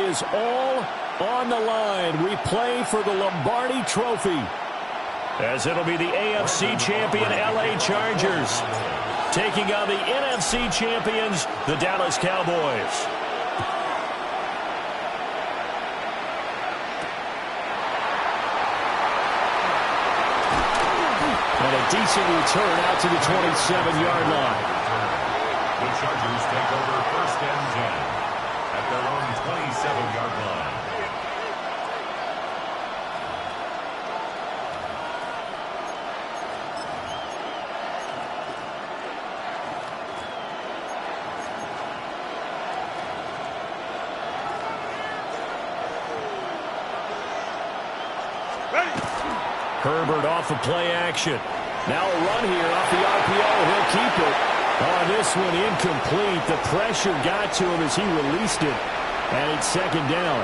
is all on the line. We play for the Lombardi Trophy, as it'll be the AFC champion LA Chargers taking on the NFC champions, the Dallas Cowboys. And a decent return out to the 27-yard line. The Chargers take over 1st and 10 at their own 27-yard line. Herbert off of play action. Now a run here off the RPO. He'll keep it. Oh, this one incomplete. The pressure got to him as he released it. And it's 2nd down.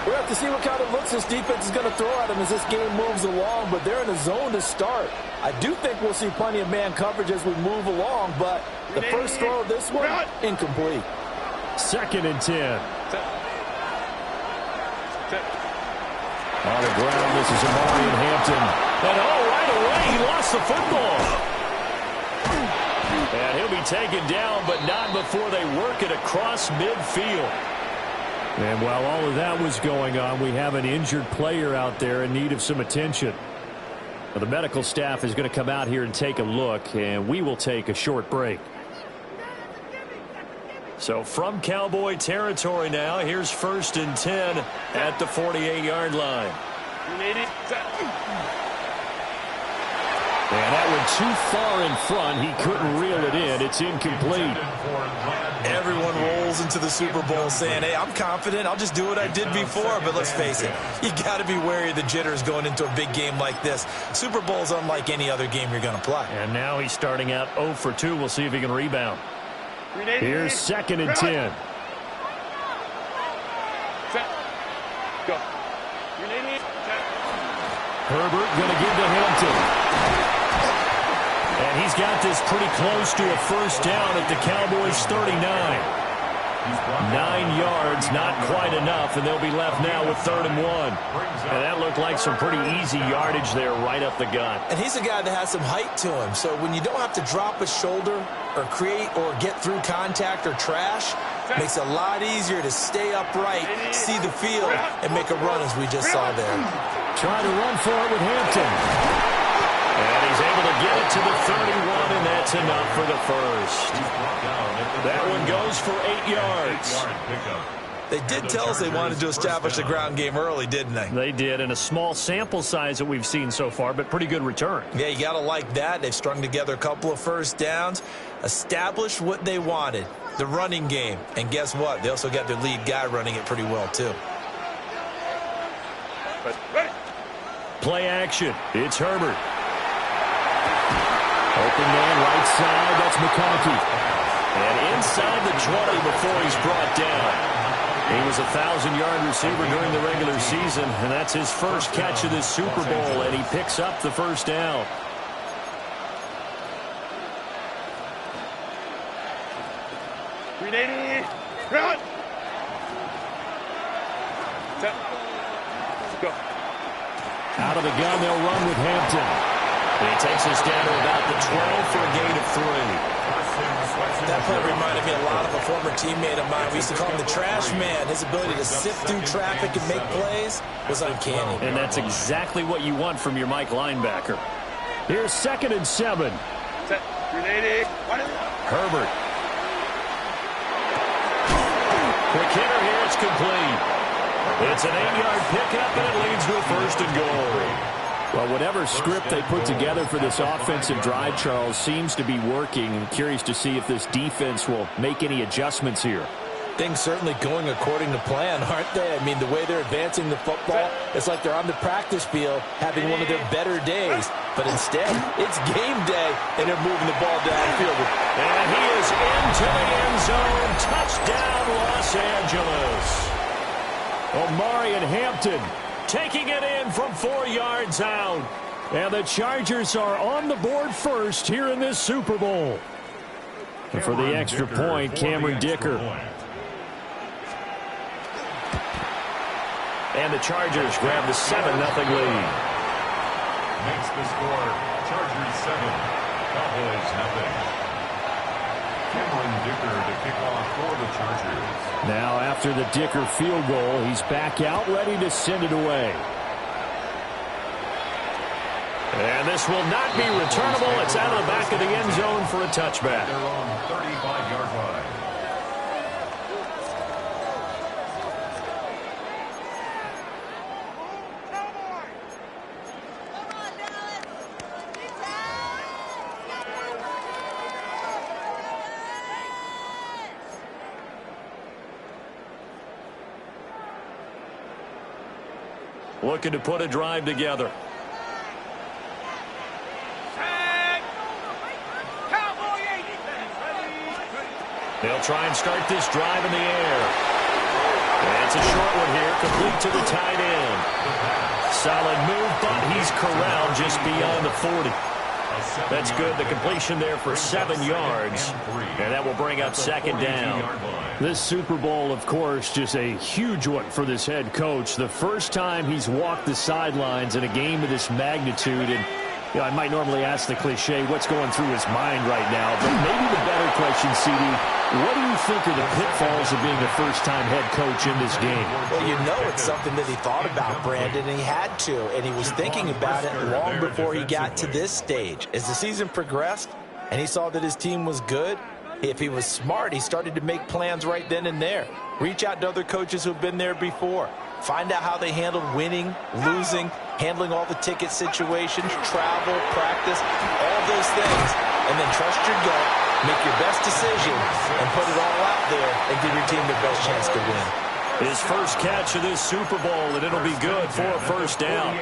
We'll have to see what kind of looks this defense is going to throw at him as this game moves along, but they're in a zone to start. I do think we'll see plenty of man coverage as we move along, but the first throw of this one, incomplete. 2nd and 10. On the ground, this is Amari and Hampton. And right away, he lost the football. And he'll be taken down, but not before they work it across midfield. And while all of that was going on, we have an injured player out there in need of some attention. Now, the medical staff is going to come out here and take a look, and we will take a short break. So from Cowboy territory now, here's 1st and 10 at the 48-yard line. And that one too far in front. He couldn't reel it in. It's incomplete. Everyone rolls into the Super Bowl saying, hey, I'm confident. I'll just do what I did before. But let's face it, you got to be wary of the jitters going into a big game like this. Super Bowl's unlike any other game you're going to play. And now he's starting out 0 for 2. We'll see if he can rebound. Here's 2nd and 10. Herbert going to give to Hampton. And he's got this pretty close to a 1st down at the Cowboys' 39. 9 yards, not quite enough, and they'll be left now with 3rd and 1. And that looked like some pretty easy yardage there right up the gut. And he's a guy that has some height to him, so when you don't have to drop a shoulder or create or get through contact or trash, makes it a lot easier to stay upright, see the field, and make a run as we just saw there. Trying to run for it with Hampton. And he's able to get it to the 31, and that's enough for the first. That one goes for 8 yards. They did tell us they wanted to establish a ground game early, didn't they? They did, and a small sample size that we've seen so far, but pretty good return. Yeah, you got to like that. They've strung together a couple of 1st downs, established what they wanted, the running game. And guess what? They also got their lead guy running it pretty well, too. Play action. It's Herbert. Open man right side. That's McConkey. And inside the 20 before he's brought down. He was a 1,000-yard receiver during the regular season, and that's his first catch of this Super Bowl, and he picks up the 1st down. Run! Go. Out of the gun, they'll run with Hampton. And he takes us down to about the 12 for a gain of 3. That play reminded me a lot of a former teammate of mine. We used to call him the trash man. His ability to sift through traffic and make plays was uncanny. And that's exactly what you want from your Mike linebacker. Here's 2nd and 7. Set. Grenade. Herbert. Quick hitter here. It's complete. It's an 8-yard pickup, and it leads to a 1st and goal. Well, whatever script they put together for this offensive drive, Charles, seems to be working. I'm curious to see if this defense will make any adjustments here. Things certainly going according to plan, aren't they? I mean, the way they're advancing the football, it's like they're on the practice field having one of their better days. But instead, it's game day, and they're moving the ball downfield. And he is into the end zone. Touchdown, Los Angeles. Omari and Hampton taking it in from 4 yards out. And the Chargers are on the board first here in this Super Bowl. And for the extra point, Cameron Dicker. And the Chargers grab the 7-0 lead. Makes the score Chargers 7, Cowboys 0. Cameron Dicker to kick off for the Chargers. Now after the Dicker field goal, he's back out ready to send it away. And this will not be returnable. It's out of the back of the end zone for a touchback. They're on 35-yard line. Looking to put a drive together. They'll try and start this drive in the air. And it's a short one here, complete to the tight end. Solid move, but he's corralled just beyond the 40. That's good. The completion there for 7 yards. And that will bring up second down. This Super Bowl, of course, just a huge one for this head coach. The first time he's walked the sidelines in a game of this magnitude. And I might normally ask the cliche, what's going through his mind right now? But maybe the better question, CD, what do you think are the pitfalls of being a first-time head coach in this game? Well, you know it's something that he thought about, Brandon, and he had to. And he was thinking about it long before he got to this stage. As the season progressed and he saw that his team was good, if he was smart, he started to make plans right then and there. Reach out to other coaches who've been there before. Find out how they handled winning, losing, handling all the ticket situations, travel, practice, all those things. And then trust your gut, make your best decision, and put it all out there and give your team the best chance to win. His first catch of this Super Bowl, and it'll be good for a first down.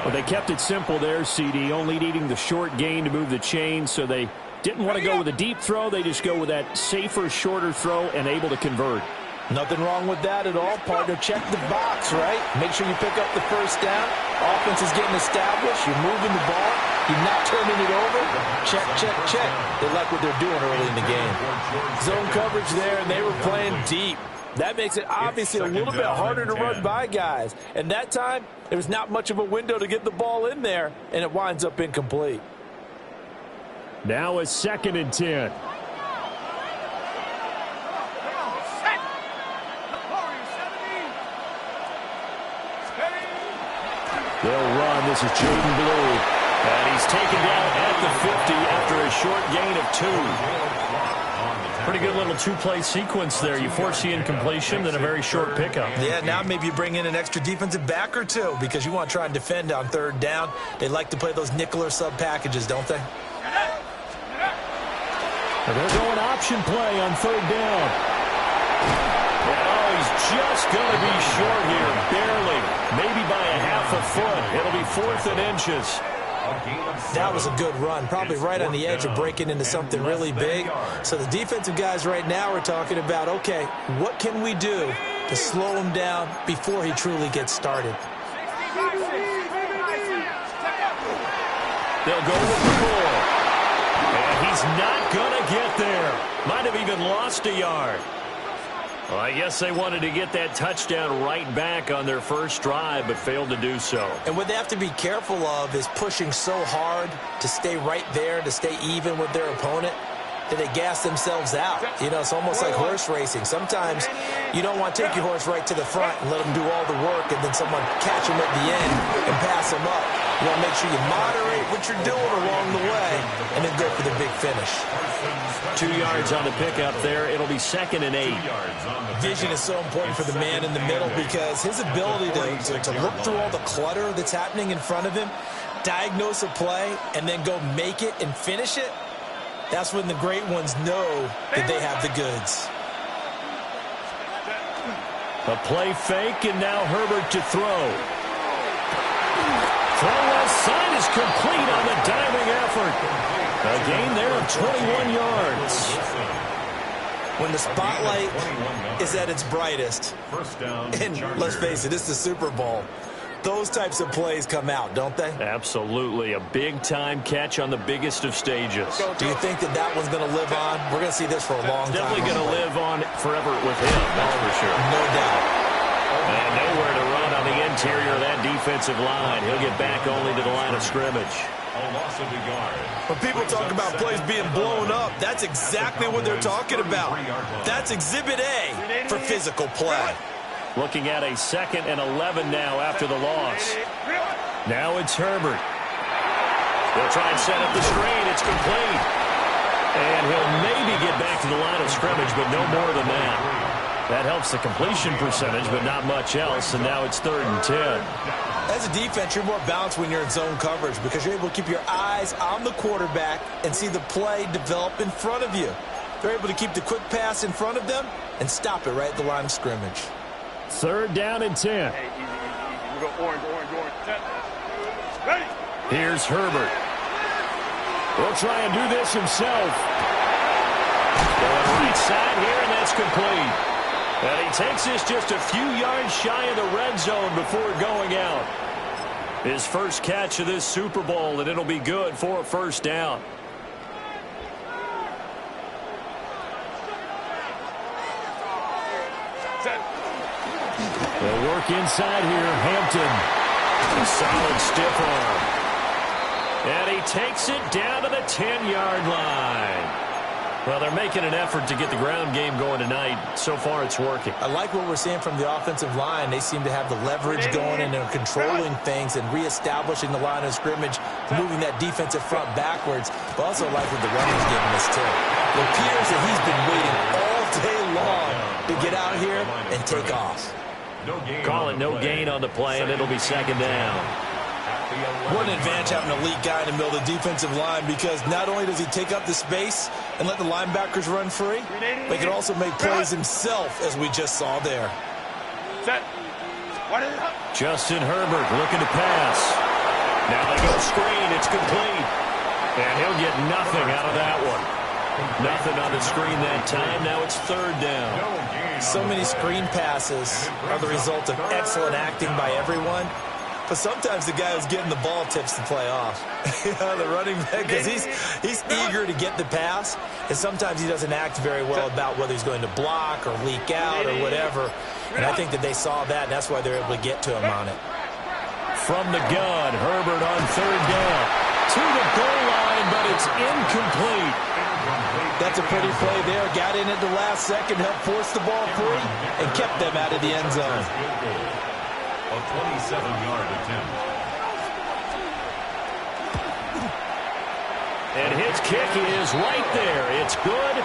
Well, they kept it simple there, CD, only needing the short gain to move the chain, so they didn't want to go with a deep throw. They just go with that safer, shorter throw and able to convert. Nothing wrong with that at all, partner. Check the box, right? Make sure you pick up the first down. Offense is getting established. You're moving the ball. You're not turning it over. Check, check, check. They like what they're doing early in the game. Zone coverage there, and they were playing deep. That makes it obviously a little bit harder to run by guys. And that time, there was not much of a window to get the ball in there, and it winds up incomplete. Now a 2nd and 10. They'll run. This is Jaden Blue. And he's taken down at the 50 after a short gain of 2. Pretty good little two-play sequence there. You force the incompletion, then a very short pickup. Yeah, now maybe you bring in an extra defensive back or two because you want to try and defend on 3rd down. They like to play those nickel or sub packages, don't they? And they're going option play on 3rd down. Oh, he's just going to be short here, barely. Maybe by a half a foot. It'll be 4th and inches. That was a good run, probably right on the edge of breaking into something really big. So the defensive guys right now are talking about, okay, what can we do to slow him down before he truly gets started? They'll go with the ball. And he's not going to get there. Might have even lost a yard. Well, I guess they wanted to get that touchdown right back on their first drive, but failed to do so. And what they have to be careful of is pushing so hard to stay right there, to stay even with their opponent, that they gas themselves out. You know, it's almost like horse racing. Sometimes you don't want to take your horse right to the front and let them do all the work and then someone catch them at the end and pass them up. You want to make sure you moderate what you're doing along the way and then go for the big finish. 2 yards on the pickup there. It'll be 2nd and 8. Vision is so important for the man in the middle because his ability to look through all the clutter that's happening in front of him, diagnose a play, and then go make it and finish it, that's when the great ones know that they have the goods. A play fake, and now Herbert to throw. Throw left side is complete on the diving effort. A gain there of 21 yards. When the spotlight is at its brightest, and let's face it, it's the Super Bowl, those types of plays come out, don't they? Absolutely. A big-time catch on the biggest of stages. Do you think that that one's going to live on? We're going to see this for a long time. Definitely going to live on forever with him, that's for sure. No doubt. And nowhere to run on interior of that defensive line. He'll get back only to the line of scrimmage. A loss of a yard. When people talk about plays being blown up, that's exactly what they're talking about. That's Exhibit A for physical play. Looking at a 2nd and 11 now after the loss. Now it's Herbert. They'll try and set up the screen. It's complete. And he'll maybe get back to the line of scrimmage, but no more than that. That helps the completion percentage, but not much else, and now it's 3rd and 10. As a defense, you're more balanced when you're in zone coverage because you're able to keep your eyes on the quarterback and see the play develop in front of you. They're able to keep the quick pass in front of them and stop it right at the line of scrimmage. 3rd down and 10. Hey, easy. We go orange. Set. Ready. Here's Herbert. He'll try and do this himself. Going right side here, and that's complete. And he takes this just a few yards shy of the red zone before going out. His first catch of this Super Bowl, and it'll be good for a 1st down. Set. They'll work inside here. Hampton. A solid stiff arm. And he takes it down to the 10-yard line. Well, they're making an effort to get the ground game going tonight. So far, it's working. I like what we're seeing from the offensive line. They seem to have the leverage going and they're controlling things and reestablishing the line of scrimmage, moving that defensive front backwards. But also like what the running's giving us, too. It appears that he's been waiting all day long to get out here and take off. Call it no gain on the play, and it'll be 2nd down. What an advantage having an elite guy in the middle of the defensive line because not only does he take up the space and let the linebackers run free, but he can also make plays himself, as we just saw there. Set. Justin Herbert looking to pass. Now they go screen. It's complete. And he'll get nothing out of that one. Nothing on the screen that time. Now it's 3rd down. So many screen passes are the result of excellent acting by everyone. But sometimes the guy who's getting the ball tips the play off. The running back, because he's eager to get the pass, and sometimes he doesn't act very well about whether he's going to block or leak out or whatever. And I think that they saw that, and that's why they're able to get to him on it. From the gun, Herbert on 3rd down. To the goal line, but it's incomplete. That's a pretty play there. Got in at the last second, helped force the ball free, and kept them out of the end zone. A 27-yard attempt. And his kick is right there. It's good.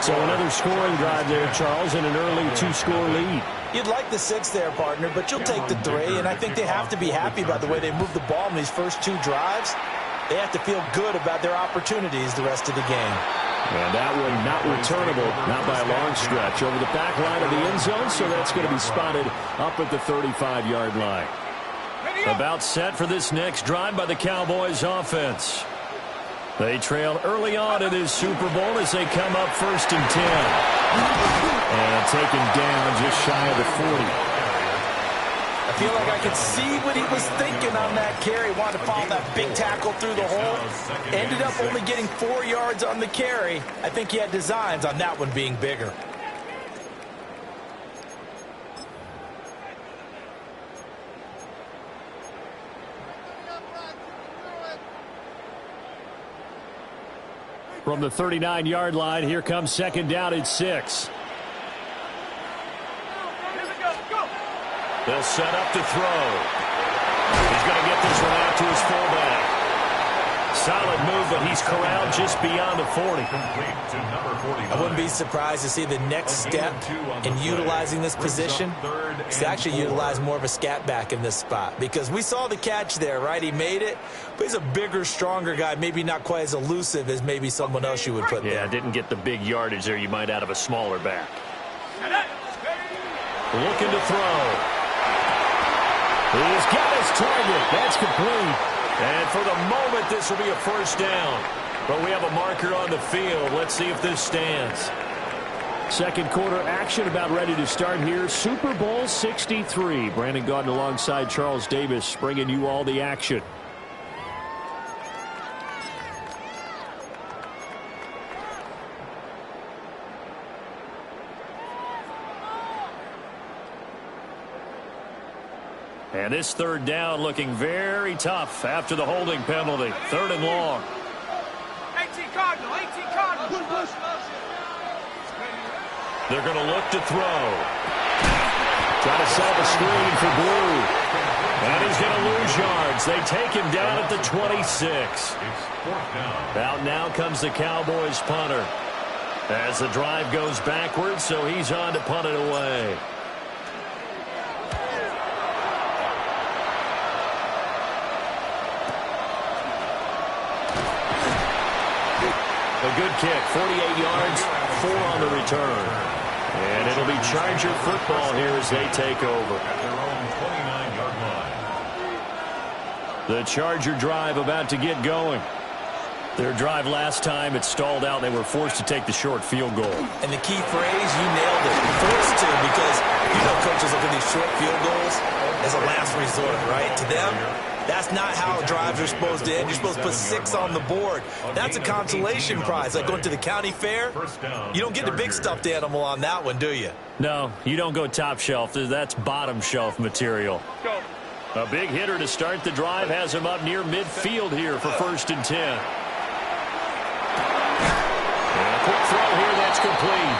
So another scoring drive there, Charles, and an early 2-score lead. You'd like the 6 there, partner, but you'll take the 3, and I think they have to be happy about the way they moved the ball in these first 2 drives. They have to feel good about their opportunities the rest of the game. And that one not returnable, not by a long stretch, over the back line of the end zone, so that's going to be spotted up at the 35-yard line. About set for this next drive by the Cowboys offense. They trail early on in this Super Bowl as they come up 1st and 10. And taken down just shy of the 40. I feel like I could see what he was thinking on that carry. Wanted to follow that big tackle through the hole. Ended up only getting 4 yards on the carry. I think he had designs on that one being bigger. From the 39-yard line, here comes 2nd down and 6. They'll set up to throw. He's going to get this one out to his fullback. Solid move, but he's corralled just beyond the 40. I wouldn't be surprised to see the next step in utilizing this position is to actually utilize more of a scat back in this spot. Because we saw the catch there, right? He made it, but he's a bigger, stronger guy, maybe not quite as elusive as maybe someone else you would put there. Yeah, didn't get the big yardage there you might out of a smaller back. Looking to throw. He's got his target. That's complete. And for the moment, this will be a 1st down. But we have a marker on the field. Let's see if this stands. 2nd quarter action about ready to start here. Super Bowl 63. Brandon Gaudin alongside Charles Davis bringing you all the action. And this third down looking very tough after the holding penalty. 3rd and long. 18 Cardinal, 18 Cardinal. They're going to look to throw. Try to set up a screen for Blue. And he's going to lose yards. They take him down at the 26. Out now comes the Cowboys punter. As the drive goes backwards, so he's on to punt it away. A good kick, 48 yards, 4 on the return. And it'll be Charger football here as they take over. At their own 29-yard line. The Charger drive about to get going. Their drive last time, it stalled out. They were forced to take the short field goal. And the key phrase, you nailed it. Forced to, because you know coaches look at these short field goals as a last resort, right? To them, that's not how drives are supposed to end. You're supposed to put 6 on the board. That's a consolation prize. Like going to the county fair, you don't get the big stuffed animal on that one, do you? No, you don't go top shelf. That's bottom shelf material. A big hitter to start the drive has him up near midfield here for 1st and 10. And a quick throw here, that's complete.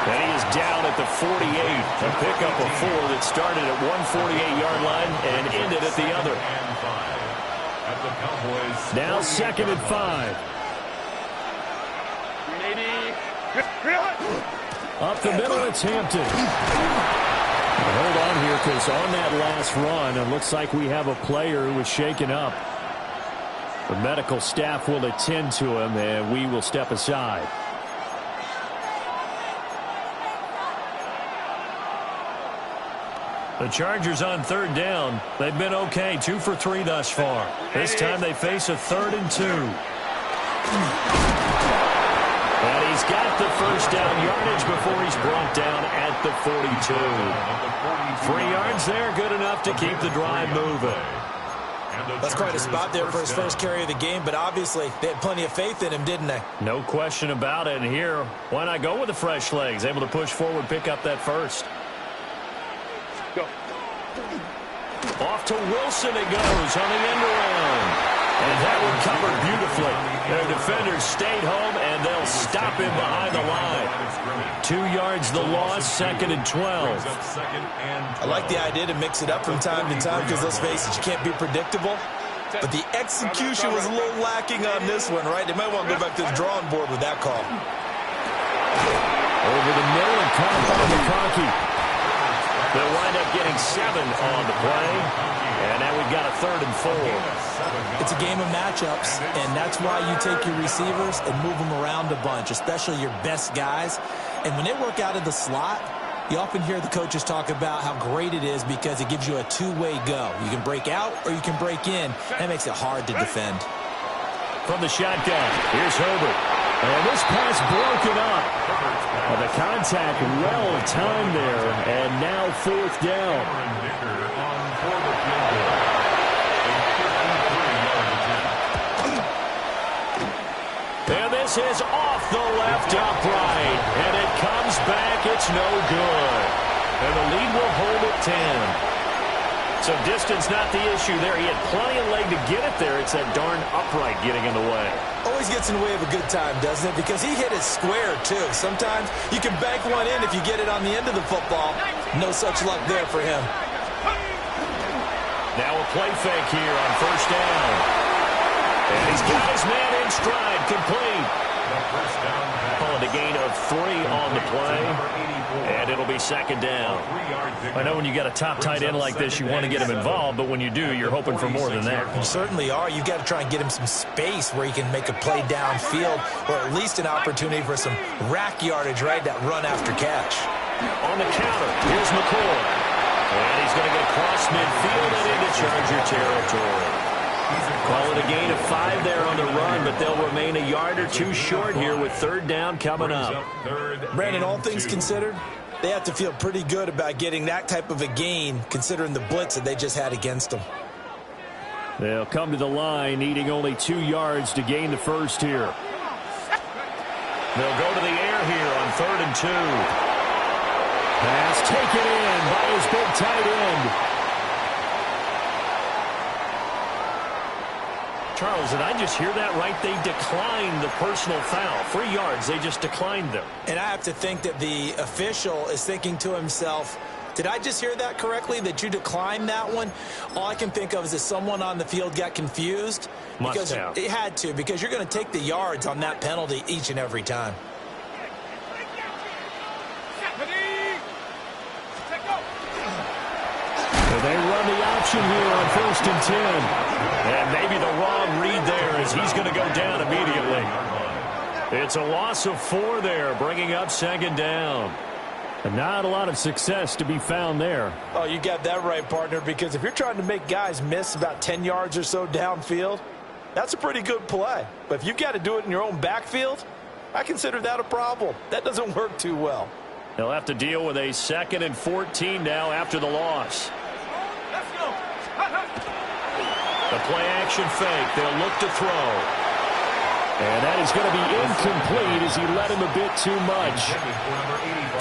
And he is down at the 48. A pickup of 4 that started at 148-yard line and ended at the other. Now 2nd and 5. Up the middle, it's Hampton. Hold on here, because on that last run, it looks like we have a player who was shaken up. The medical staff will attend to him, and we will step aside. The Chargers on 3rd down. They've been okay, 2 for 3 thus far. This time they face a 3rd and 2. And he's got the first down yardage before he's brought down at the 42. 3 yards there, good enough to keep the drive moving. That's quite a spot there for his first carry of the game, but obviously they had plenty of faith in him, didn't they? No question about it. And here, why not go with the fresh legs? Able to push forward, pick up that first. Go. Off to Wilson it goes on the end around. And that one covered beautifully. Their defenders stayed home, and they'll stop him behind the line. 2 yards the loss, 2nd and 12. I like the idea to mix it up from time to time because, let's face it, you can't be predictable. But the execution was a little lacking on this one, right? They might want to go back to the drawing board with that call. Over the middle and caught by McConkey. They'll wind up getting 7 on the play. And now we've got a 3rd and 4. It's a game of matchups, and that's why you take your receivers and move them around a bunch, especially your best guys. And when they work out of the slot, you often hear the coaches talk about how great it is because it gives you a two-way go. You can break out or you can break in. That makes it hard to defend. From the shotgun, here's Herbert. And this pass broken up. And the contact well timed there, and now 4th down. And this is off the left upright. And it comes back. It's no good. And the lead will hold at 10. So distance not the issue there. He had plenty of leg to get it there. It's that darn upright getting in the way. Always gets in the way of a good time, doesn't it? Because he hit it square, too. Sometimes you can bank one in if you get it on the end of the football. No such luck there for him. Now a play fake here on 1st down. And he's got his man in stride, complete. Calling a gain of 3 on the play. And it'll be 2nd down. I know when you got a top tight end like this, you want to get him involved, but when you do, you're hoping for more than that. You certainly are. You've got to try and get him some space where he can make a play downfield, or at least an opportunity for some rack yardage, right? That run after catch. On the counter, here's McCoy. And he's going to get across midfield and into Charger territory. Call it a gain of 5 there on the run, but they'll remain a yard or 2 short here with 3rd down coming up. Brandon, all things considered, they have to feel pretty good about getting that type of a gain, considering the blitz that they just had against them. They'll come to the line, needing only 2 yards to gain the first here. They'll go to the air here on 3rd and 2. Pass taken in by his big tight end. Charles, did I just hear that right? They declined the personal foul. 3 yards, they just declined them. And I have to think that the official is thinking to himself, did I just hear that correctly, that you declined that one? All I can think of is that someone on the field got confused. Must have. It had to, because you're going to take the yards on that penalty each and every time. They run the option here on 1st and 10. And maybe the wrong read there as he's going to go down immediately. It's a loss of 4 there, bringing up 2nd down. And not a lot of success to be found there. Oh, you got that right, partner, because if you're trying to make guys miss about 10 yards or so downfield, that's a pretty good play. But if you've got to do it in your own backfield, I consider that a problem. That doesn't work too well. They'll have to deal with a 2nd and 14 now after the loss. The play-action fake. They'll look to throw. And that is going to be incomplete as he led him a bit too much.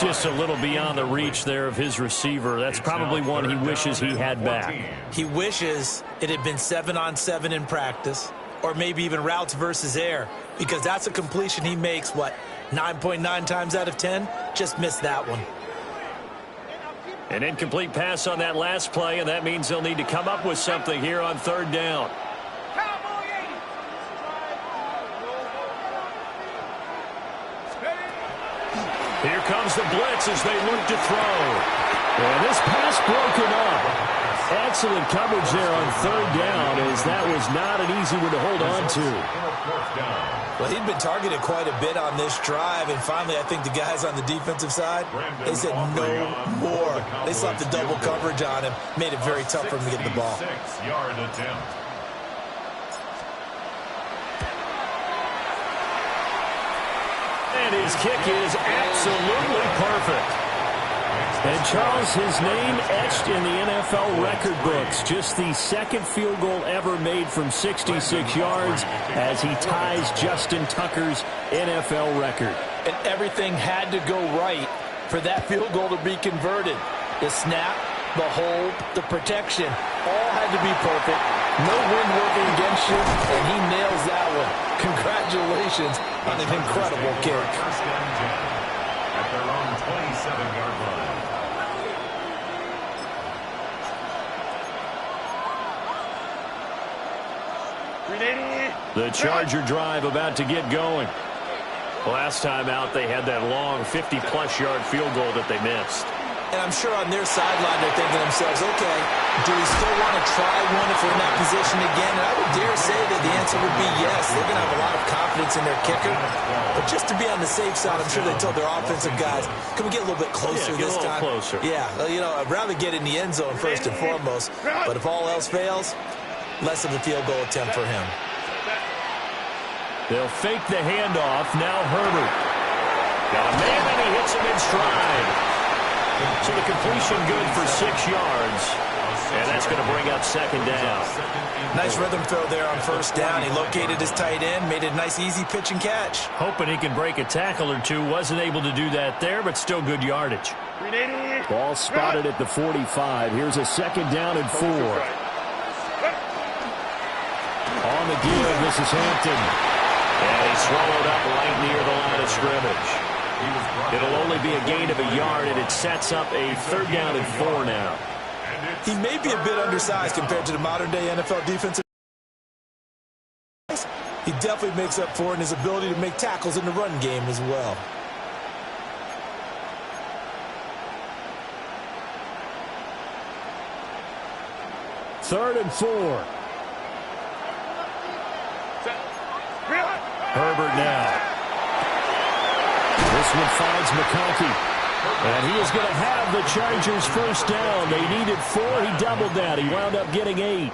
Just a little beyond the reach there of his receiver. That's probably one he wishes he had back. He wishes it had been 7-on-7 in practice, or maybe even routes versus air, because that's a completion he makes, 9.9 times out of 10? Just missed that one. An incomplete pass on that last play, and that means they'll need to come up with something here on 3rd down. Here comes the blitz as they look to throw. And this pass broken up. Excellent coverage there on 3rd down, as that was not an easy one to hold on to. Well, he'd been targeted quite a bit on this drive, and finally I think the guys on the defensive side, they said no more. They slapped the double coverage on him, made it very tough for him to get the ball. 6-yard attempt. And his kick is absolutely perfect. And Charles, his name etched in the NFL record books. Just the 2nd field goal ever made from 66 yards as he ties Justin Tucker's NFL record. And everything had to go right for that field goal to be converted. The snap, the hold, the protection, all had to be perfect. No wind working against you, and he nails that one. Congratulations on an incredible kick. First down, at their own 27-yard line. The Charger drive about to get going. Last time out, they had that long 50-plus yard field goal that they missed. And I'm sure on their sideline they're thinking to themselves, okay, do we still want to try one if we're in that position again? And I would dare say that the answer would be yes. They're going to have a lot of confidence in their kicker. But just to be on the safe side, I'm sure they told their offensive guys, can we get a little bit closer this time? Closer. Yeah, I'd rather get in the end zone first and foremost. But if all else fails, less of a field goal attempt for him. They'll fake the handoff. Now Herbert. Got a man, and he hits him in stride. So the completion good for 6 yards. And that's going to bring up 2nd down. Nice rhythm throw there on 1st down. He located his tight end, made it a nice easy pitch and catch. Hoping he can break a tackle or two. Wasn't able to do that there, but still good yardage. Ball spotted at the 45. Here's a 2nd down and 4. On the give, this is Hampton. And he's swallowed up right near the line of scrimmage. It'll only be a gain of a yard, and it sets up a 3rd down and 4 now. He may be a bit undersized compared to the modern-day NFL defensive. He definitely makes up for it in his ability to make tackles in the run game as well. Third and 4. Herbert now. This one finds McConkey. And he is going to have the Chargers 1st down. They needed 4. He doubled that. He wound up getting 8.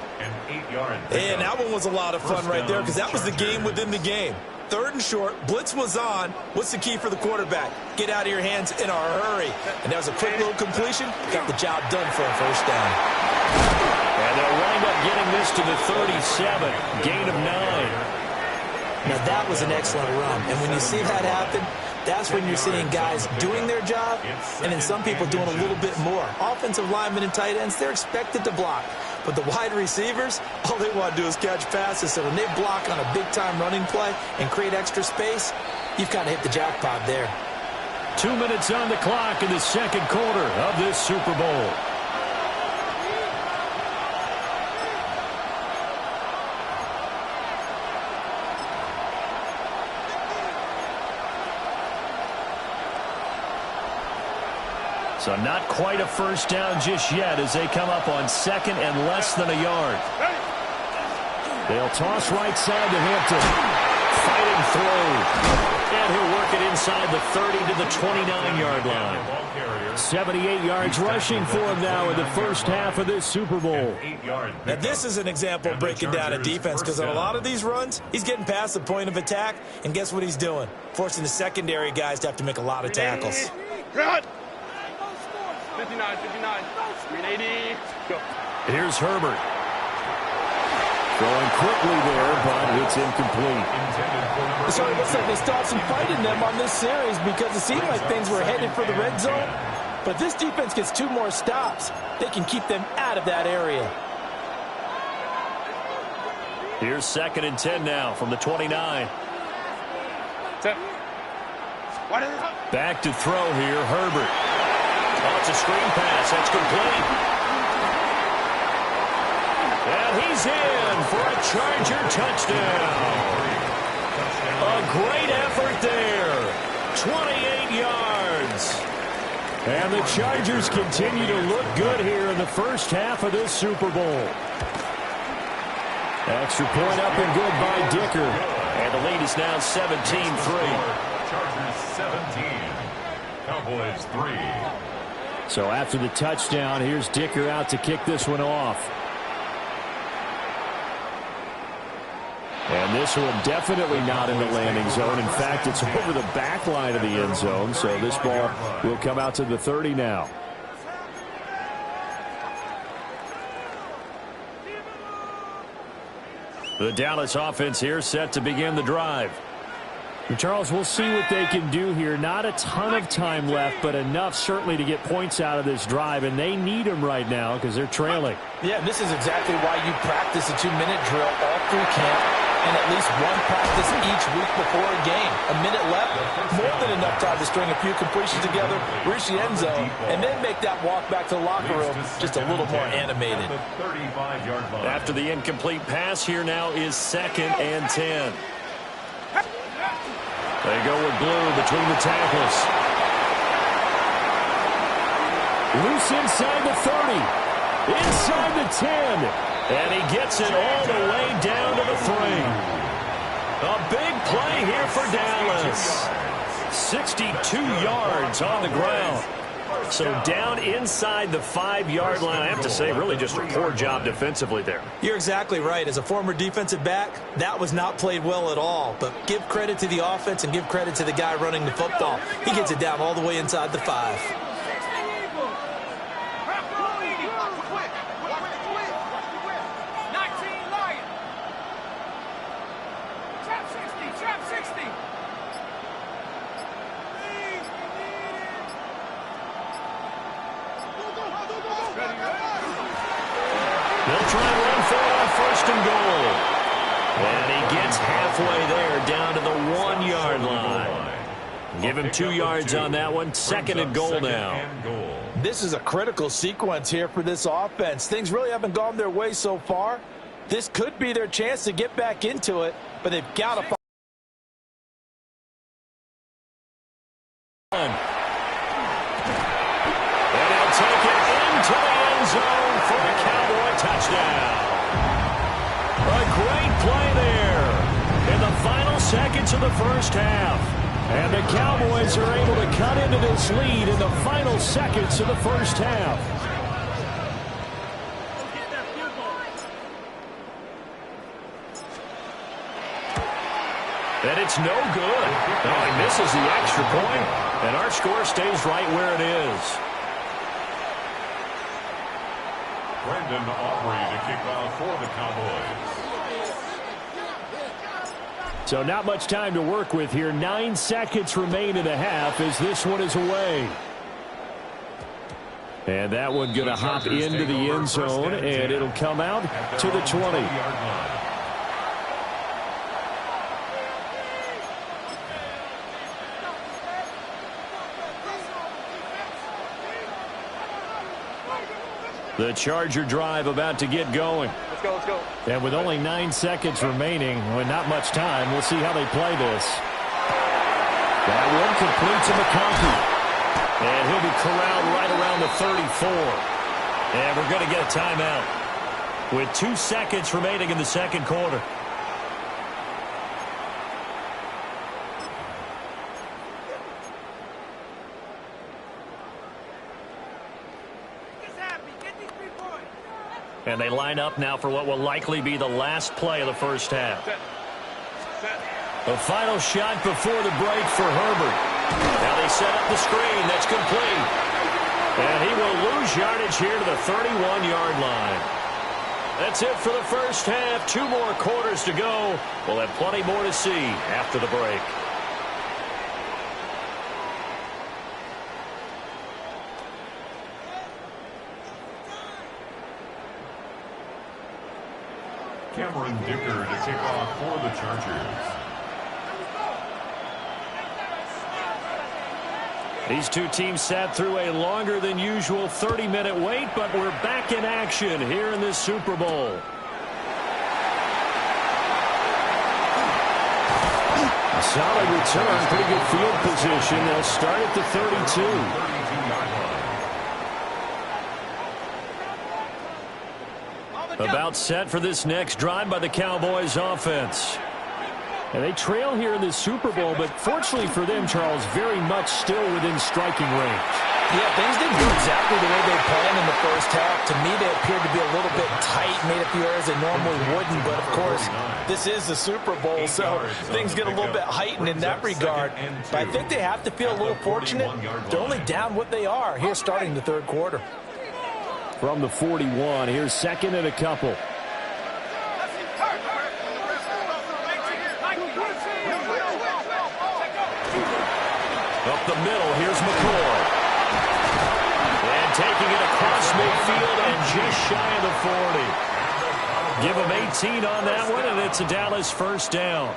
And that one was a lot of fun right there because that was the game within the game. 3rd and short. Blitz was on. What's the key for the quarterback? Get out of your hands in a hurry. And that was a quick little completion. Got the job done for a 1st down. And they'll wind up getting this to the 37. Gain of 9. Now, that was an excellent run. And when you see that happen, that's when you're seeing guys doing their job and then some people doing a little bit more. Offensive linemen and tight ends, they're expected to block. But the wide receivers, all they want to do is catch passes. So when they block on a big-time running play and create extra space, you've kind of hit the jackpot there. 2 minutes on the clock in the second quarter of this Super Bowl. So not quite a first down just yet as they come up on second and less than a yard. They'll toss right side to Hampton. Fighting through. And he'll work it inside the 30 to the 29-yard line. 78 yards rushing for him now in the first half of this Super Bowl. Now this is an example of breaking down a defense, because on a lot of these runs, he's getting past the point of attack, and guess what he's doing? Forcing the secondary guys to have to make a lot of tackles. 59, 59, 380, go. Here's Herbert. Throwing quickly there, but it's incomplete. So it looks like they still have some fight in them on this series, because it seemed like things were headed for the red zone. But this defense gets 2 more stops. They can keep them out of that area. Here's 2nd and 10 now from the 29. Back to throw here, Herbert. Oh, it's a screen pass. That's complete. And he's in for a Charger touchdown. A great effort there. 28 yards. And the Chargers continue to look good here in the first half of this Super Bowl. Extra point up and good by Dicker. And the lead is now 17-3. Chargers 17. Cowboys 3. So after the touchdown, here's Dicker out to kick this one off. And this one definitely not in the landing zone. In fact, it's over the back line of the end zone. So this ball will come out to the 30 now. The Dallas offense here set to begin the drive. And Charles, we'll see what they can do here. Not a ton of time left, but enough certainly to get points out of this drive, and they need them right now because they're trailing. Yeah, and this is exactly why you practice a 2-minute drill all through camp and at least one practice each week before a game. A minute left, more than enough time to string a few completions together, reach the end zone, and then make that walk back to the locker room just a little more animated. After the incomplete pass, here now is 2nd and 10. They go with Blue between the tackles. Loose inside the 30. Inside the 10. And he gets it all the way down to the 3. A big play here for Dallas. 62 yards on the ground. So down inside the 5-yard line. I have to say, really just a poor job defensively there. You're exactly right. As a former defensive back, that was not played well at all. But give credit to the offense and give credit to the guy running the football. He gets it down all the way inside the 5. They'll try and run for it on 1st and goal. And he gets halfway there down to the 1-yard line. Give him 2 yards on that one. 2nd and goal now. This is a critical sequence here for this offense. Things really haven't gone their way so far. This could be their chance to get back into it, but they've got to find. And he'll take it into the end zone for a Cowboy touchdown. A great play there in the final seconds of the first half. And the Cowboys are able to cut into this lead in the final seconds of the first half. And it's no good. Oh, he misses the extra point, and our score stays right where it is. Brandon Aubrey to kick off for the Cowboys. So not much time to work with here. 9 seconds remain in the half as this one is away. And that one going to hop into the end zone, and it'll come out to the 20. The Charger drive about to get going. Let's go, let's go. And with only 9 seconds remaining, with not much time, we'll see how they play this. That one complete to McConkey. And he'll be corralled right around the 34. And we're going to get a timeout with 2 seconds remaining in the second quarter. And they line up now for what will likely be the last play of the first half. The final shot before the break for Herbert. Now they set up the screen. That's complete. And he will lose yardage here to the 31-yard line. That's it for the first half. 2 more quarters to go. We'll have plenty more to see after the break. Cameron Dicker to kick off for the Chargers. These two teams sat through a longer than usual 30-minute wait, but we're back in action here in this Super Bowl. A solid return, pretty good field position. They'll start at the 32. About set for this next drive by the Cowboys offense. And they trail here in this Super Bowl, but fortunately for them, Charles, very much still within striking range. Yeah, things didn't go exactly the way they planned in the first half. To me, they appeared to be a little bit tight, made a few errors they normally wouldn't. But, of course, this is the Super Bowl, so things get a little bit heightened in that regard. But I think they have to feel a little fortunate. They're only down what they are here starting the third quarter. From the 41, here's second and a couple. Up the middle, here's McCoy. And taking it across midfield and just shy of the 40. Give them 18 on that one, and it's a Dallas first down.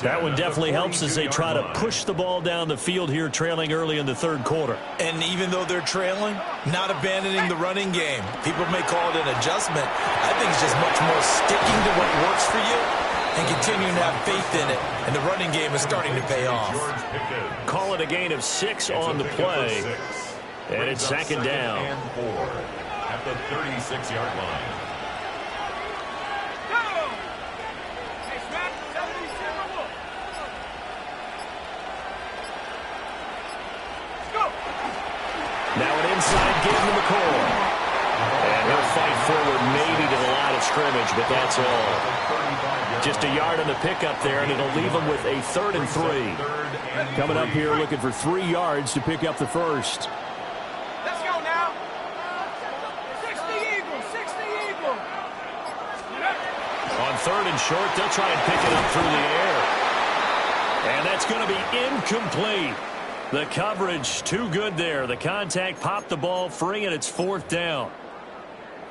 That one definitely helps as they try to push the ball down the field here, trailing early in the third quarter. And even though they're trailing, not abandoning the running game. People may call it an adjustment. I think it's just much more sticking to what works for you and continuing to have faith in it. And the running game is starting to pay off. Call it a gain of 6 on the play. And it's second down. And 4 at the 36-yard line. Now an inside give to McCoy. And he'll fight forward maybe to the line of scrimmage, but that's all. Just a yard on the pickup there, and it'll leave them with a 3rd and 3. Coming up here looking for 3 yards to pick up the first. Let's go now. 60 Eagles, 60 Eagles. On 3rd and short, they'll try and pick it up through the air. And that's going to be incomplete. The coverage too good there. The contact popped the ball free, and it's 4th down.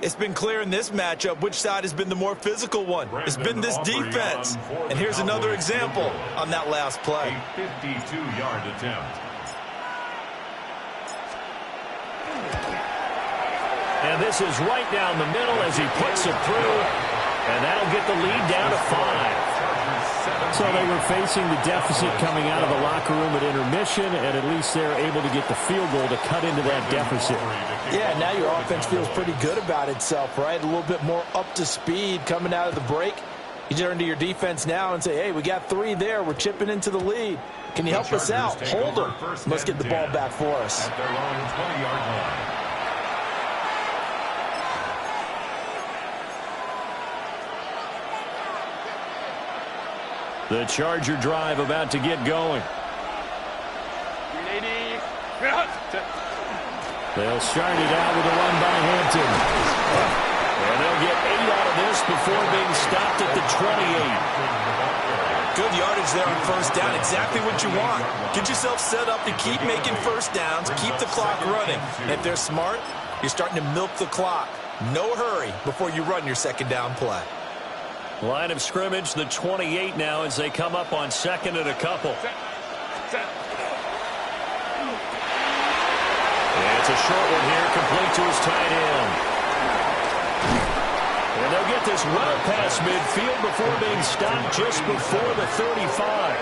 It's been clear in this matchup which side has been the more physical one. It's been this defense. And here's another example on that last play. A 52-yard attempt. And this is right down the middle as he puts it through. And that'll get the lead down to 5. So they were facing the deficit coming out of the locker room at intermission, and at least they're able to get the field goal to cut into that deficit. Yeah, now your offense feels pretty good about itself, right? A little bit more up to speed coming out of the break. You turn to your defense now and say, hey, we got 3 there. We're chipping into the lead. Can you help us out? Hold them. Let's get the ball back for us. At their own 20-yard line. The Charger drive about to get going. They'll start it out with a run by Hampton. And they'll get 8 out of this before being stopped at the 28. Good yardage there on first down. Exactly what you want. Get yourself set up to keep making first downs, keep the clock running. And if they're smart, you're starting to milk the clock. No hurry before you run your second down play. Line of scrimmage, the 28 now as they come up on second and a couple. And it's a short one here, complete to his tight end. And they'll get this route past midfield before being stopped just before the 35.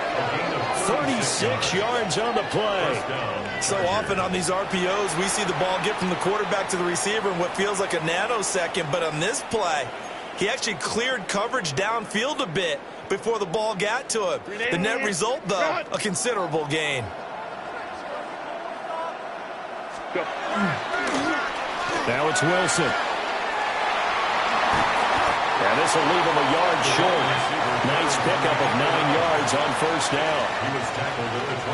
36 yards on the play. So often on these RPOs, we see the ball get from the quarterback to the receiver in what feels like a nanosecond. But on this play, he actually cleared coverage downfield a bit before the ball got to him. The net result, though, a considerable gain. Now it's Wilson. And this will leave him a yard short. Nice pickup of 9 yards on first down.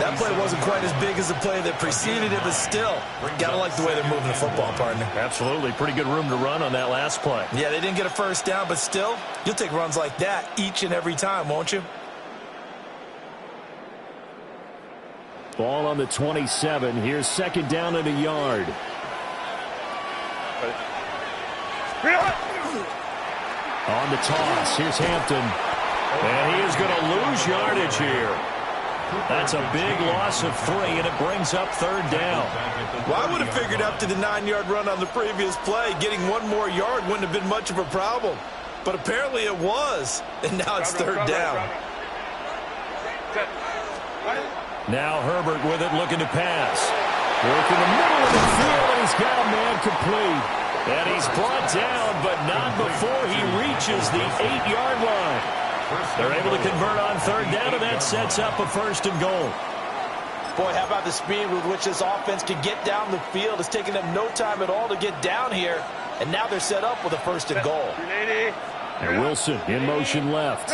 That play wasn't quite as big as the play that preceded it, but still, gotta like the way they're moving the football, partner. Absolutely. Pretty good room to run on that last play. Yeah, they didn't get a first down, but still, you'll take runs like that each and every time, won't you? Ball on the 27. Here's second down and a yard. On the toss, here's Hampton. And he is going to lose yardage here. That's a big loss of 3, and it brings up third down. Well, I would have figured after the 9-yard run on the previous play, getting 1 more yard wouldn't have been much of a problem. But apparently it was, and now it's third down. Now Herbert with it, looking to pass. Work in the middle of the field, and he's got a man complete. And he's brought down, but not before he reaches the 8-yard line. They're able to convert on third down, and that sets up a first and goal. Boy, how about the speed with which this offense can get down the field? It's taken them no time at all to get down here, and now they're set up with a first and goal. And Wilson in motion left.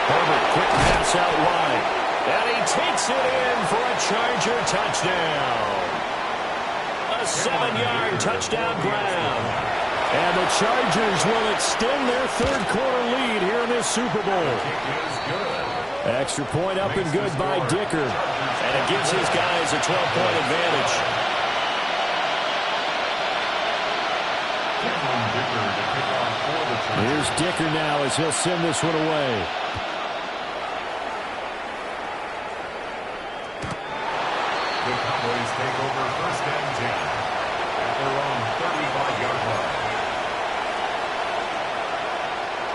Herbert, quick pass out wide. And he takes it in for a Charger touchdown. A 7-yard touchdown grab. And the Chargers will extend their third-quarter lead here in this Super Bowl. Extra point up and good by Dicker. And it gives his guys a 12-point advantage. Here's Dicker now as he'll send this one away. The Cowboys take over first and 10 at their own 35-yard line.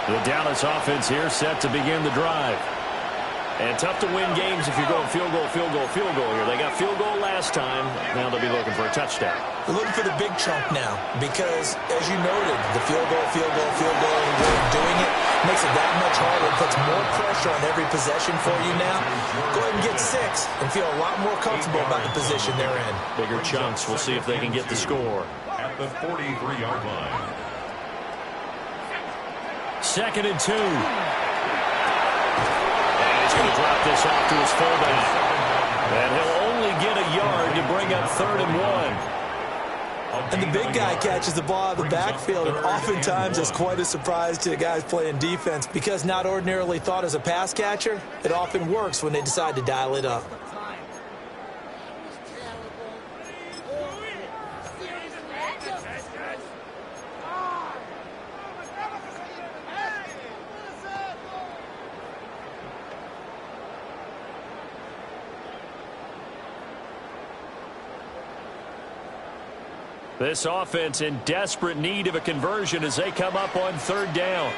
The Dallas offense here set to begin the drive. And tough to win games if you're going field goal, field goal, field goal here. They got field goal last time. Now they'll be looking for a touchdown. They're looking for the big chunk now because, as you noted, the field goal, and way of doing it makes it that much harder. It puts more pressure on every possession for you now. Go ahead and get 6 and feel a lot more comfortable about the position they're in. Bigger chunks. We'll see if they can get the score. At the 43-yard line. Second and 2. He's going to drop this off to his fullback. And he'll only get a yard to bring up third and 1. And the big guy catches the ball out of the backfield, and oftentimes it's quite a surprise to the guys playing defense because not ordinarily thought as a pass catcher, it often works when they decide to dial it up. This offense in desperate need of a conversion as they come up on third down.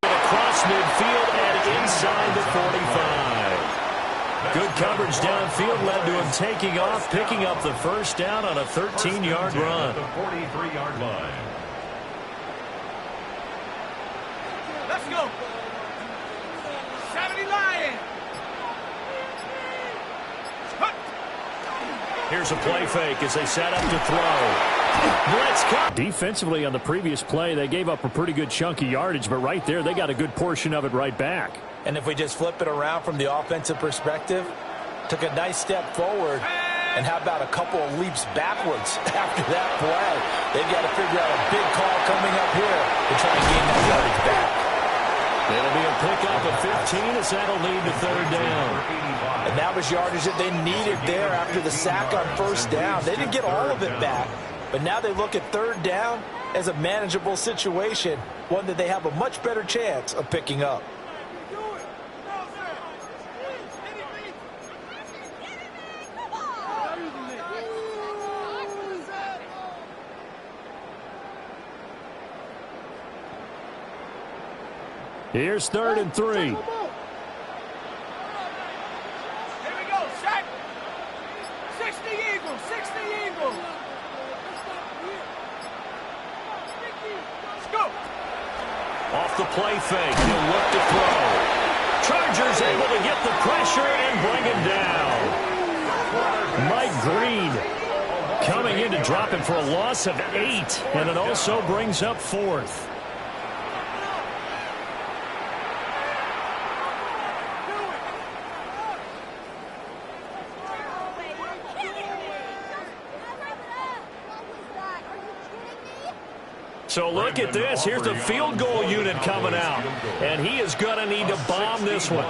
Across midfield and inside the 45. Good coverage downfield led to him taking off, picking up the first down on a 13-yard run. The 43-yard line. Let's go. 70 Lions. Here's a play fake as they set up to throw. Blitz cut. Defensively on the previous play, they gave up a pretty good chunk of yardage, but right there, they got a good portion of it right back. And if we just flip it around from the offensive perspective, took a nice step forward, And how about a couple of leaps backwards after that play? They've got to figure out a big call coming up here to try and gain that yardage back. It'll be a pickup of 15 as that'll lead to third down. And that was yardage that they needed there after the sack on first down. They didn't get all of it back, but now they look at third down as a manageable situation, one that they have a much better chance of picking up. Here's 3rd and 3. Here we go, Shaq. 60 Eagles, 60 Eagles. Let's go. Off the play fake, he'll look to throw. Chargers able to get the pressure and bring him down. Mike Green coming in to drop him for a loss of 8, and it also brings up 4th. So look at this. Here's the field goal unit coming out. And he is going to need to bomb this one.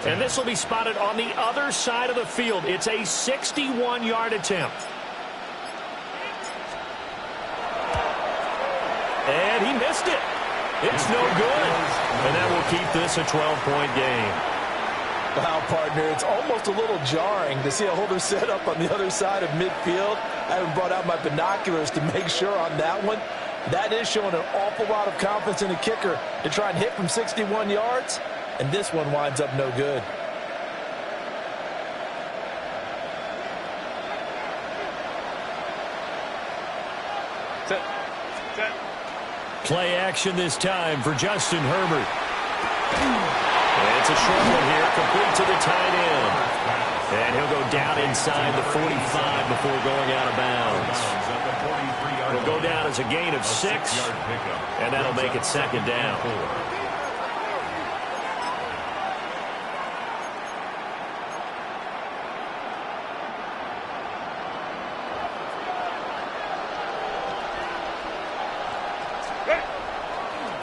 And this will be spotted on the other side of the field. It's a 61-yard attempt. And he missed it. It's no good. And that will keep this a 12-point game. Wow, partner, it's almost a little jarring to see a holder set up on the other side of midfield. I haven't brought out my binoculars to make sure on that one. That is showing an awful lot of confidence in the kicker to try and hit from 61 yards, and this one winds up no good. Set. Play action this time for Justin Herbert. And it's a short one here, complete to the tight end. And he'll go down inside the 45 before going out of bounds. It'll go down as a gain of 6, and that'll make it 2nd down.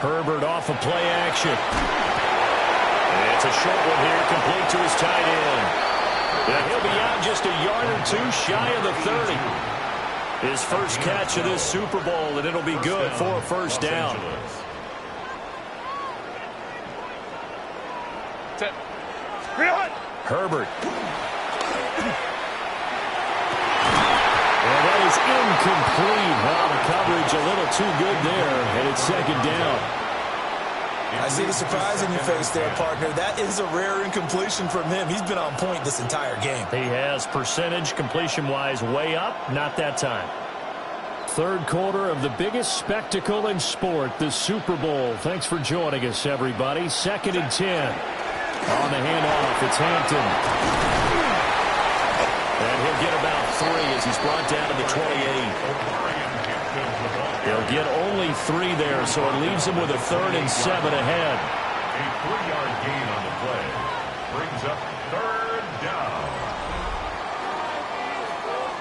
Herbert off of play action. And it's a short one here, complete to his tight end. And he'll be out just a yard or 2 shy of the 30. His first catch of this Super Bowl, and it'll be good for a first down. Herbert. And that is incomplete. Well, the coverage a little too good there, and it's 2nd down. I see the surprise in your face there, partner. That is a rare incompletion from him. He's been on point this entire game. He has percentage completion-wise way up, not that time. 3rd quarter of the biggest spectacle in sport, the Super Bowl. Thanks for joining us, everybody. 2nd and 10. On the handoff, it's Hampton. And he'll get about 3 as he's brought down to the 28. He'll get only 3 there, so it leaves him with a 3rd and 7 ahead. A 3-yard gain on the play brings up 3rd down.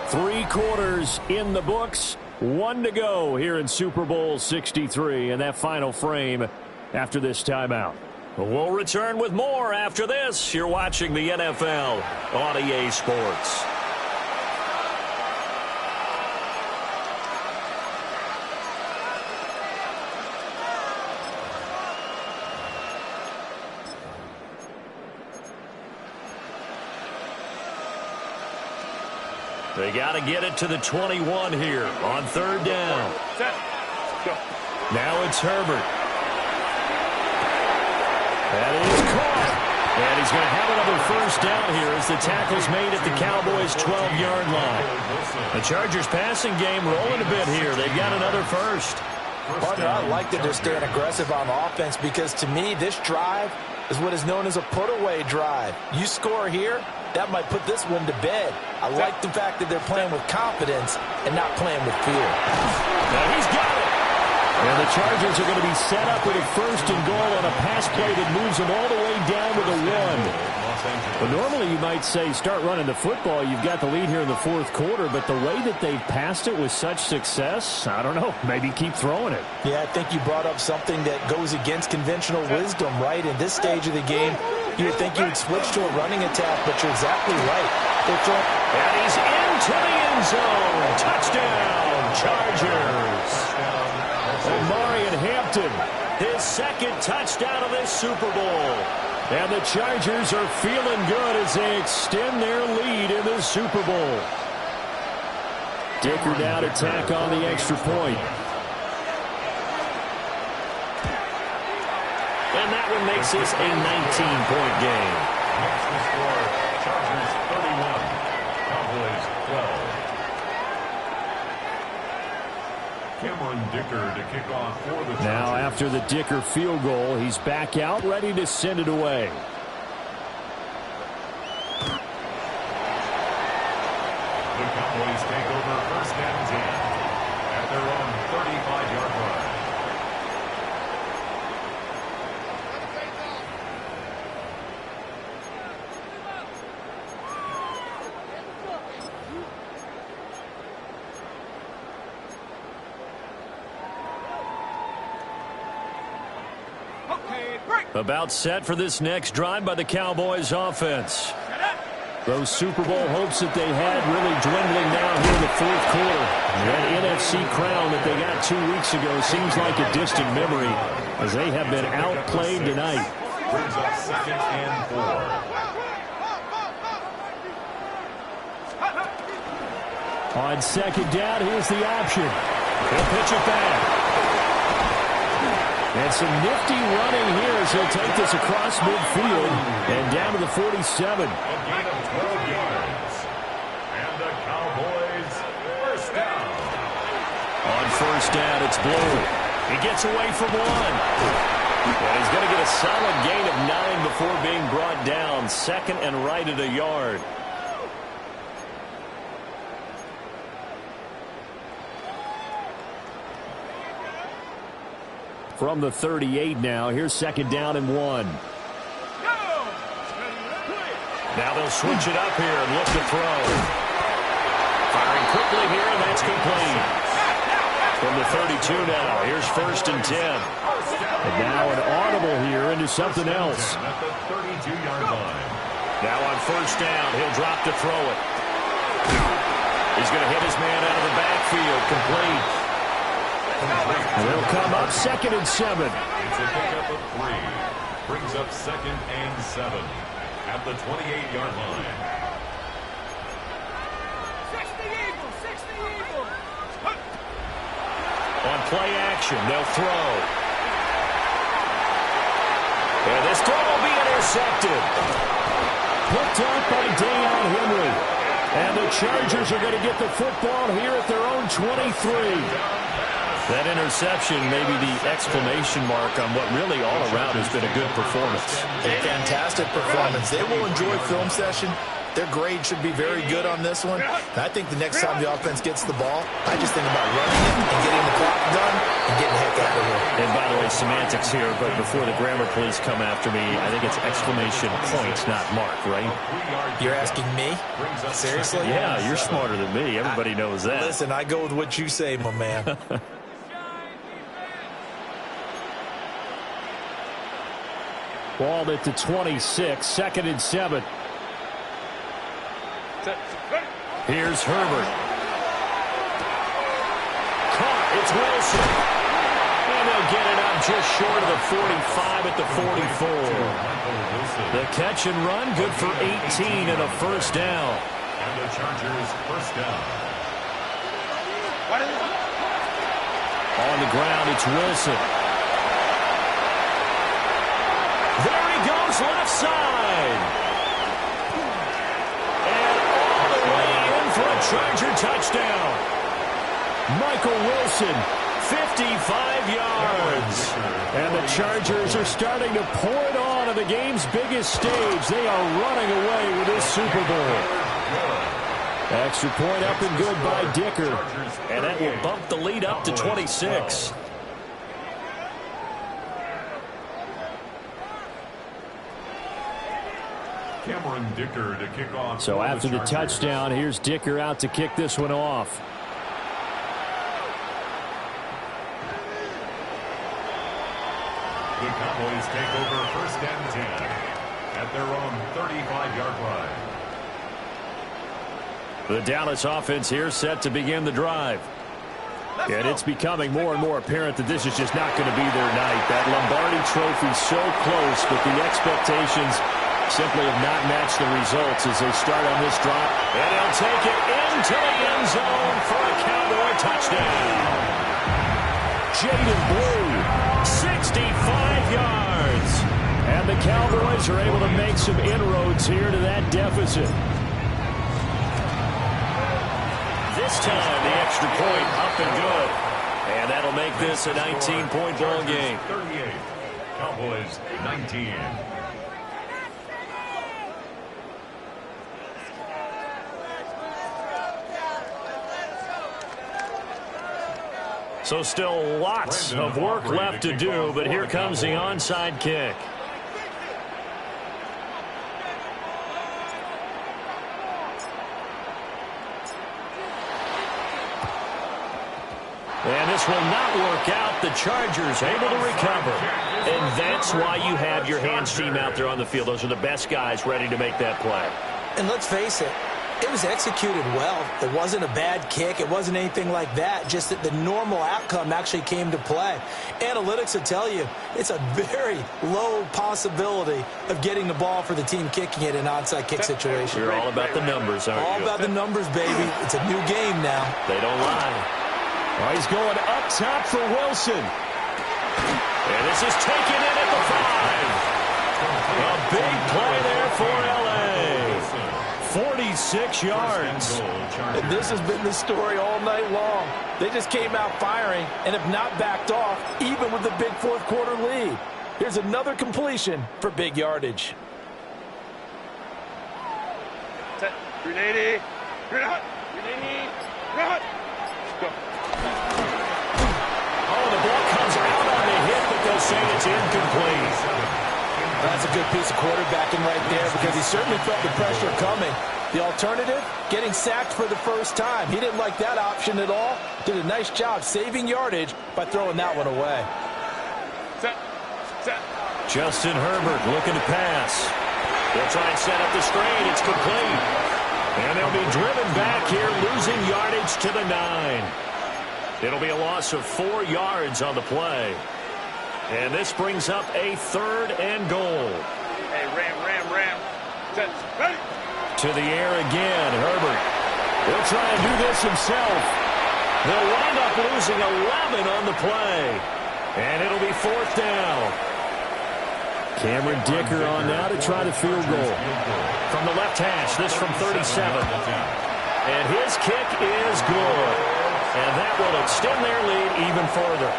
3 quarters in the books. 1 to go here in Super Bowl 63 in that final frame after this timeout. We'll return with more after this. You're watching the NFL on EA Sports. They got to get it to the 21 here on 3rd down. Now it's Herbert. That is caught. And he's going to have another first down here as the tackle's made at the Cowboys' 12-yard line. The Chargers passing game rolling a bit here. They've got another first. Partner, I like that they're staying aggressive on offense because, to me, this drive is what is known as a put-away drive. You score here, that might put this one to bed. I like the fact that they're playing with confidence and not playing with fear. Now he's got it. And the Chargers are going to be set up with a 1st and goal on a pass play that moves them all the way down to the 1. Los Angeles. Well, normally you might say start running the football. You've got the lead here in the fourth quarter, but the way that they've passed it with such success, I don't know, maybe keep throwing it. Yeah, I think you brought up something that goes against conventional wisdom, right? In this stage of the game, you would think you would switch to a running attack, but you're exactly right. And he's into the end zone. Touchdown, Chargers. Omarion Hampton, his second touchdown of this Super Bowl. And the Chargers are feeling good as they extend their lead in the Super Bowl. Dicker now to tack on the extra point. And that one makes this a 19-point game. Makes the score Chargers 31, Cowboys 12. Cameron Dicker to kick off for the Chargers. Now after the Dicker field goal, he's back out ready to send it away. The Cowboys take over first and 10 at their own 35-yard line. About set for this next drive by the Cowboys offense. Those Super Bowl hopes that they had really dwindling now here in the fourth quarter. That NFC crown that they got 2 weeks ago seems like a distant memory as they have been outplayed tonight. Brings up second and 4. On second down, here's the option. He'll pitch it back. And some nifty running here as he'll take this across midfield and down to the 47. A gain of 12 yards. And the Cowboys first down. On first down, it's Blue. He gets away from one. And he's going to get a solid gain of 9 before being brought down. Second and right at a yard. From the 38 now, here's second down and 1. Now they'll switch it up here and look to throw. Firing quickly here, and that's complete. From the 32 now, here's first and 10. And now an audible here into something else. At the 32-yard line. Now on first down, he'll drop to throw it. He's going to hit his man out of the backfield, complete. They'll come up second and 7. It's a pickup of 3. Brings up second and 7 at the 28-yard line. 60 Eagles. On play action, they'll throw. And this throw will be intercepted. Picked up by Deion Henry. And the Chargers are going to get the football here at their own 23. That interception may be the exclamation mark on what really all around has been a good performance. A fantastic performance. They will enjoy film session. Their grade should be very good on this one. And I think the next time the offense gets the ball, I just think about running it and getting the clock done and getting the heck out of here. And by the way, semantics here, but before the grammar police come after me, I think it's exclamation points, not mark, right? You're asking me? Seriously? Yeah, you're smarter than me. Everybody knows that. Listen, I go with what you say, my man. Ball at the 26, second and 7. Here's Herbert. Caught, it's Wilson. And they'll get it up just short of the 45 at the 44. The catch and run, good for 18 and a first down. And the Chargers first down. On the ground, it's Wilson. There he goes, left side. And all the way in for a Charger touchdown. Michael Wilson, 55 yards. And the Chargers are starting to pour it on the game's biggest stage. They are running away with this Super Bowl. Extra point up and good by Dicker. And that will bump the lead up to 26. Cameron Dicker to kick off. So after the touchdown, here's Dicker out to kick this one off. The Cowboys take over 1st and 10 at their own 35-yard line. The Dallas offense here set to begin the drive. And it's becoming more and more apparent that this is just not going to be their night. That Lombardi trophy so close, but the expectations simply have not matched the results as they start on this drive. And they'll take it into the end zone for a Cowboy touchdown. Jaden Blue, 65 yards. And the Cowboys are able to make some inroads here to that deficit. This time, the extra point up and good. And that'll make this a 19-point ball game. 38, Cowboys 19. So still lots of work left to do, but here comes the onside kick. And this will not work out. The Chargers able to recover. And that's why you have your hands team out there on the field. Those are the best guys ready to make that play. And let's face it, it was executed well. It wasn't a bad kick. It wasn't anything like that. Just that the normal outcome actually came to play. Analytics will tell you it's a very low possibility of getting the ball for the team kicking it in an onside kick situation. You're all about the numbers, aren't you? All about the numbers, baby. It's a new game now. They don't lie. Oh, he's going up top for Wilson. And this is taken in at the 5. A big play there for L.A. 46 yards. And this has been the story all night long. They just came out firing and have not backed off, even with the big fourth-quarter lead. Here's another completion for big yardage. Set. 380. Run. 380. Run. Go. Oh, the ball comes out on the hit, but they'll say it's incomplete. That's a good piece of quarterbacking right there because he certainly felt the pressure coming. The alternative, getting sacked for the first time. He didn't like that option at all. Did a nice job saving yardage by throwing that one away. Set. Set. Justin Herbert looking to pass. They'll try and set up the screen. It's complete. And they'll be driven back here, losing yardage to the 9. It'll be a loss of 4 yards on the play. And this brings up a 3rd and goal. Hey, ram. Set. Ready. To the air again, Herbert. He'll try and do this himself. They'll wind up losing 11 on the play. And it'll be 4th down. Cameron Dicker on now to try the field goal. From the left hash, this from 37. And his kick is good. And that will extend their lead even further.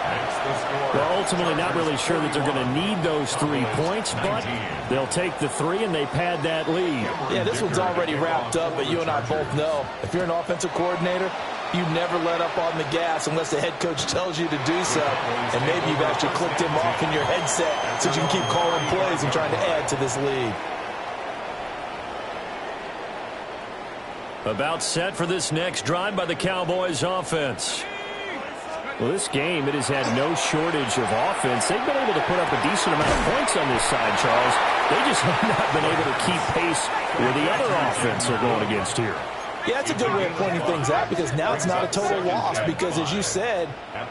Well, ultimately not really sure that they're going to need those 3 points, but they'll take the 3 and they pad that lead. Yeah, this one's already wrapped up, but you and I both know if you're an offensive coordinator, you never let up on the gas unless the head coach tells you to do so. And maybe you've actually clicked him off in your headset so you can keep calling plays and trying to add to this lead. About set for this next drive by the Cowboys offense. Well, this game, it has had no shortage of offense. They've been able to put up a decent amount of points on this side, Charles. They just have not been able to keep pace with the other offense they're going against here. Yeah, that's a good way of pointing things out because now it's not a total loss because, as you said,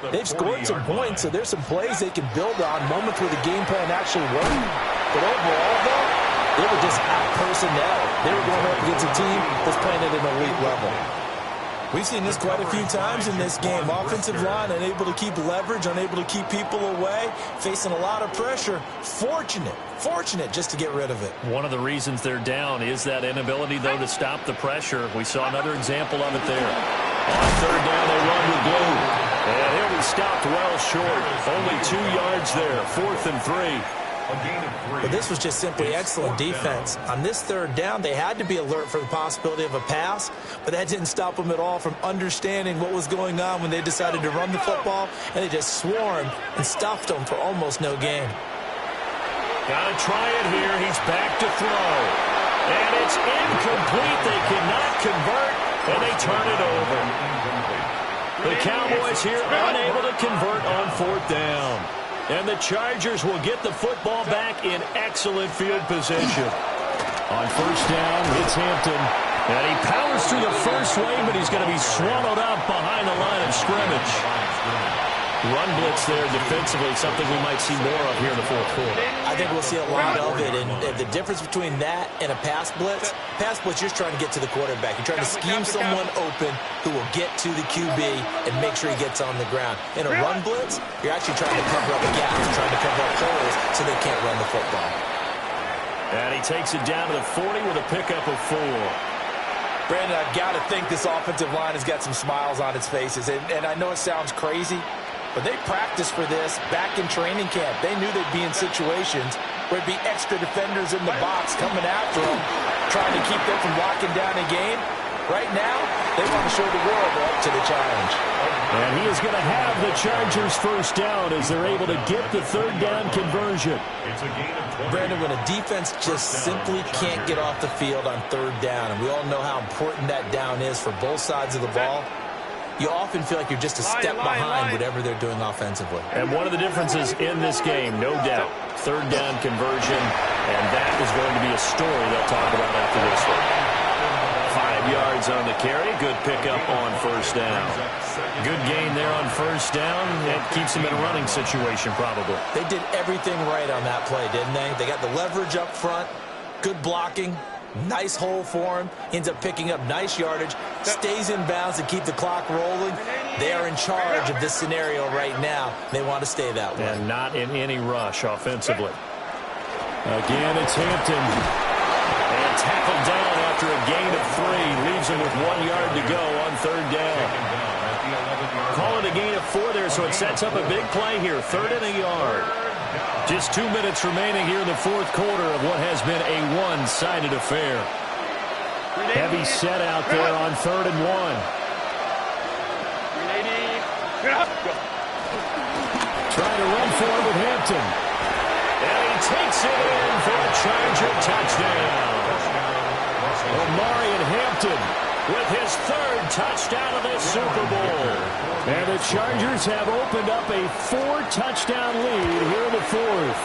they've scored some points, so there's some plays they can build on, moments where the game plan actually worked. But overall, though, they were just out-personnel. They were going up against a team that's playing at an elite level. We've seen this quite a few times in this game. Offensive line unable to keep leverage, unable to keep people away, facing a lot of pressure. Fortunate just to get rid of it. One of the reasons they're down is that inability, though, to stop the pressure. We saw another example of it there. On 3rd down, they run with Blue. And he'll be stopped well short. Only 2 yards there. 4th and 3. But this was just simply excellent defense. On this 3rd down, they had to be alert for the possibility of a pass, but that didn't stop them at all from understanding what was going on when they decided to run the football, and they just swarmed and stuffed them for almost no gain. Got to try it here. He's back to throw. And it's incomplete. They cannot convert, and they turn it over. The Cowboys here unable to convert on 4th down. And the Chargers will get the football back in excellent field position. On 1st down, it's Hampton. And he powers through the first wave, but he's going to be swallowed up behind the line of scrimmage. Run blitz there defensively, something we might see more of here in the 4th quarter. I think we'll see a lot of it, and the difference between that and a pass blitz, you're trying to get to the quarterback. You're trying to scheme someone open who will get to the QB and make sure he gets on the ground. In a run blitz, you're actually trying to cover up gaps, trying to cover up holes so they can't run the football. And he takes it down to the 40 with a pickup of 4. Brandon, I've got to think this offensive line has got some smiles on its faces. And I know it sounds crazy, but they practiced for this back in training camp. They knew they'd be in situations where it'd be extra defenders in the box coming after them, trying to keep them from locking down a game. Right now, they want to show the world they're up to the challenge. And he is going to have the Chargers 1st down as they're able to get the 3rd down conversion. It's a gain of 20. Brandon, when a defense just simply can't get off the field on 3rd down, and we all know how important that down is for both sides of the ball, you often feel like you're just a step behind whatever they're doing offensively. And one of the differences in this game, no doubt, 3rd down conversion, and that is going to be a story they'll talk about after this one. 5 yards on the carry. Good pickup on 1st down. Good gain there on 1st down. It keeps them in a running situation probably. They did everything right on that play, didn't they? They got the leverage up front, good blocking, nice hole for him, ends up picking up nice yardage, stays in bounds to keep the clock rolling. They are in charge of this scenario right now. They want to stay that way. And not in any rush offensively. Again, it's Hampton. And tackled down after a gain of 3. Leaves him with 1 yard to go on 3rd down. Call it a gain of 4 there, so it sets up a big play here. 3rd and a yard. Just 2 minutes remaining here in the 4th quarter of what has been a one-sided affair. Heavy set out there on 3rd and 1. Trying to run for it with Hampton. And he takes it in for a Charger touchdown. Omarion Hampton with his 3rd touchdown of the Super Bowl. And the Chargers have opened up a 4-touchdown lead here in the 4th.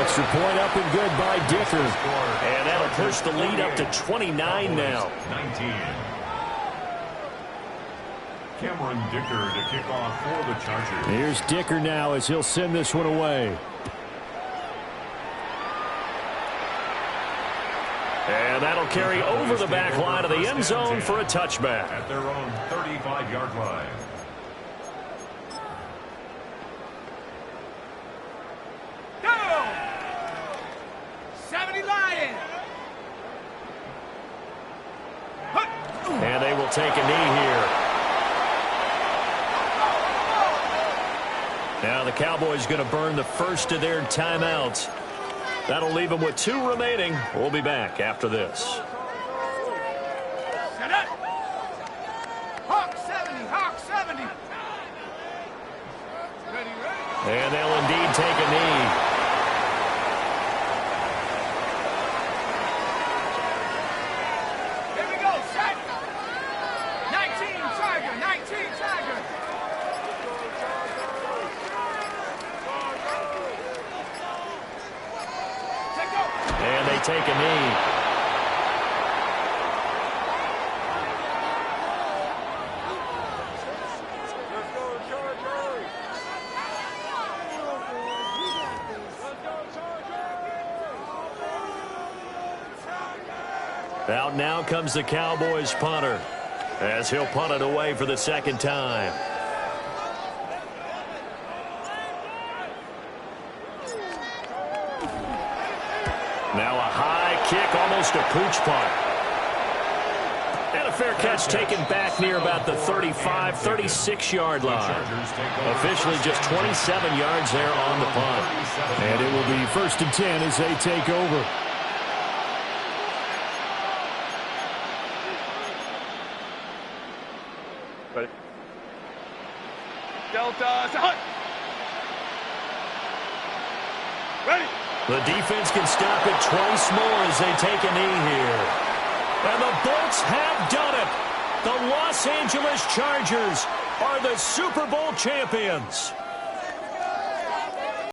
Extra point up and good by Dicker. And that'll push the lead up to 29 now. 19. Cameron Dicker to kick off for the Chargers. Here's Dicker now as he'll send this one away. And that'll carry over the back line of the end zone for a touchback. At their own 35-yard line. Go! 70 Lions! And they will take a knee here. Now the Cowboys going to burn the first of their timeouts. That'll leave them with 2 remaining. We'll be back after this. Set up! Hawk 70! Hawk 70! Ready, ready! And they'll indeed take a knee. Here we go, set! 19 Tiger! 19 Tiger! And they take a knee. Out now comes the Cowboys punter as he'll punt it away for the 2nd time. Now a high kick, almost a pooch punt. And a fair catch taken back near about the 35, 36-yard line. Officially just 27 yards there on the punt. And it will be 1st and 10 as they take over. Delta, hunt! Ready! The defense can stop it twice more as they take a knee here. And the Bolts have done it. The Los Angeles Chargers are the Super Bowl champions.